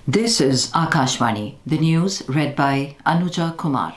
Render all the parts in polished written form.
This is Akashvani, the news read by Anuja Kumar.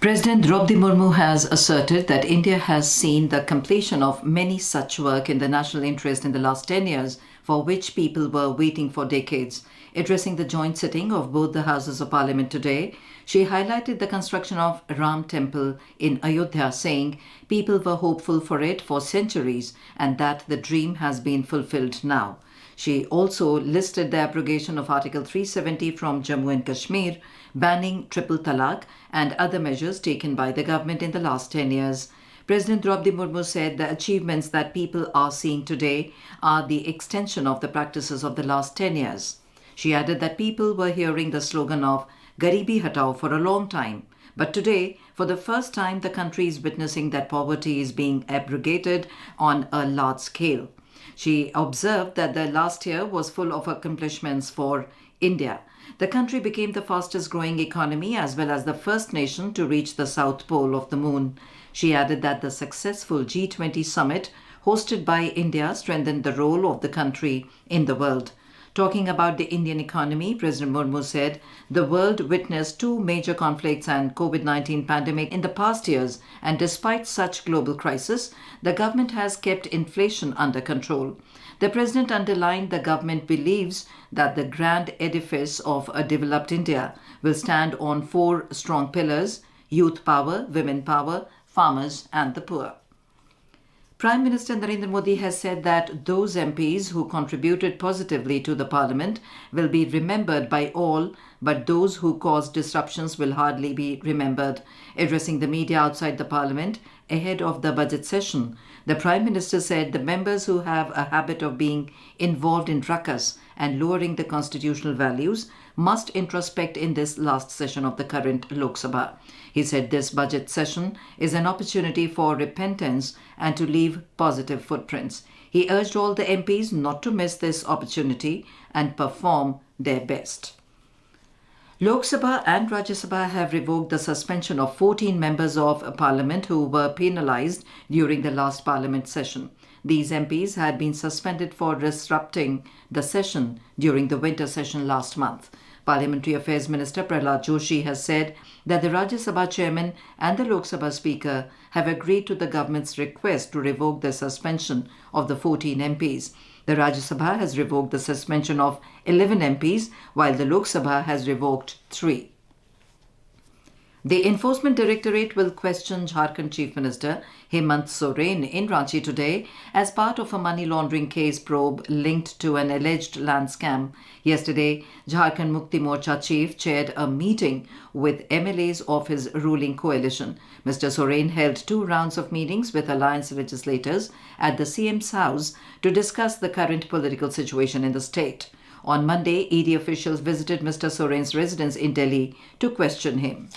President Draupadi Murmu has asserted that India has seen the completion of many such work in the national interest in the last 10 years, for which people were waiting for decades. Addressing the joint sitting of both the Houses of Parliament today, she highlighted the construction of Ram Temple in Ayodhya, saying people were hopeful for it for centuries and that the dream has been fulfilled now. She also listed the abrogation of Article 370 from Jammu and Kashmir, banning triple talaq and other measures taken by the government in the last 10 years. President Draupadi Murmu said the achievements that people are seeing today are the extension of the practices of the last 10 years. She added that people were hearing the slogan of Garibi Hatao for a long time. But today, for the first time, the country is witnessing that poverty is being abrogated on a large scale. She observed that the last year was full of accomplishments for India. The country became the fastest growing economy as well as the first nation to reach the south pole of the moon. She added that the successful G20 summit hosted by India strengthened the role of the country in the world. Talking about the Indian economy, President Murmu said the world witnessed two major conflicts and COVID-19 pandemic in the past years, and despite such global crisis, the government has kept inflation under control. The president underlined the government believes that the grand edifice of a developed India will stand on four strong pillars: youth power, women power, farmers and the poor. Prime Minister Narendra Modi has said that those MPs who contributed positively to the parliament will be remembered by all, but those who caused disruptions will hardly be remembered. Addressing the media outside the parliament ahead of the budget session, the Prime Minister said the members who have a habit of being involved in ruckus and lowering the constitutional values must introspect in this last session of the current Lok Sabha. He said this budget session is an opportunity for repentance and to leave positive footprints. He urged all the MPs not to miss this opportunity and perform their best. Lok Sabha and Rajya Sabha have revoked the suspension of 14 members of parliament who were penalized during the last parliament session. These MPs had been suspended for disrupting the session during the winter session last month. Parliamentary Affairs Minister Prahlad Joshi has said that the Rajya Sabha chairman and the Lok Sabha speaker have agreed to the government's request to revoke the suspension of the 14 MPs. The Rajya Sabha has revoked the suspension of 11 MPs, while the Lok Sabha has revoked 3. The Enforcement Directorate will question Jharkhand Chief Minister Hemant Soren in Ranchi today as part of a money laundering case probe linked to an alleged land scam. Yesterday, Jharkhand Mukti Morcha chief chaired a meeting with MLAs of his ruling coalition. Mr. Soren held 2 rounds of meetings with alliance legislators at the CM's house to discuss the current political situation in the state. On Monday, ED officials visited Mr. Soren's residence in Delhi to question him.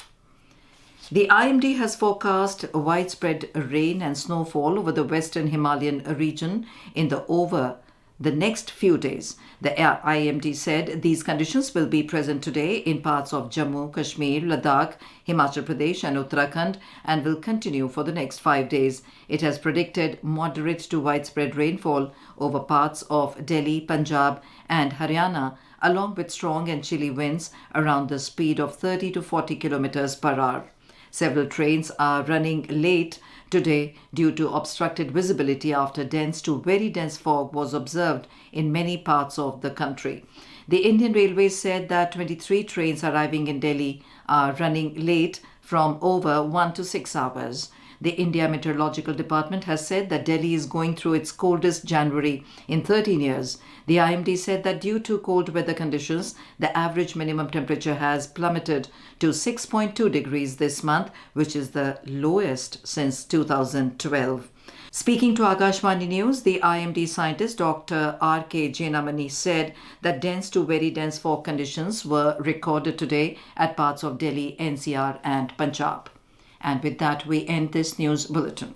The IMD has forecast widespread rain and snowfall over the western Himalayan region in the next few days. The IMD said these conditions will be present today in parts of Jammu, Kashmir, Ladakh, Himachal Pradesh and Uttarakhand and will continue for the next 5 days. It has predicted moderate to widespread rainfall over parts of Delhi, Punjab and Haryana, along with strong and chilly winds around the speed of 30 to 40 kilometers per hour. Several trains are running late today due to obstructed visibility after dense to very dense fog was observed in many parts of the country. The Indian Railways said that 23 trains arriving in Delhi are running late from over 1 to 6 hours. The India Meteorological Department has said that Delhi is going through its coldest January in 13 years. The IMD said that due to cold weather conditions, the average minimum temperature has plummeted to 6.2 degrees this month, which is the lowest since 2012. Speaking to Akashvani News, the IMD scientist Dr. R.K. Jenamani said that dense to very dense fog conditions were recorded today at parts of Delhi, NCR and Punjab. And with that, we end this news bulletin.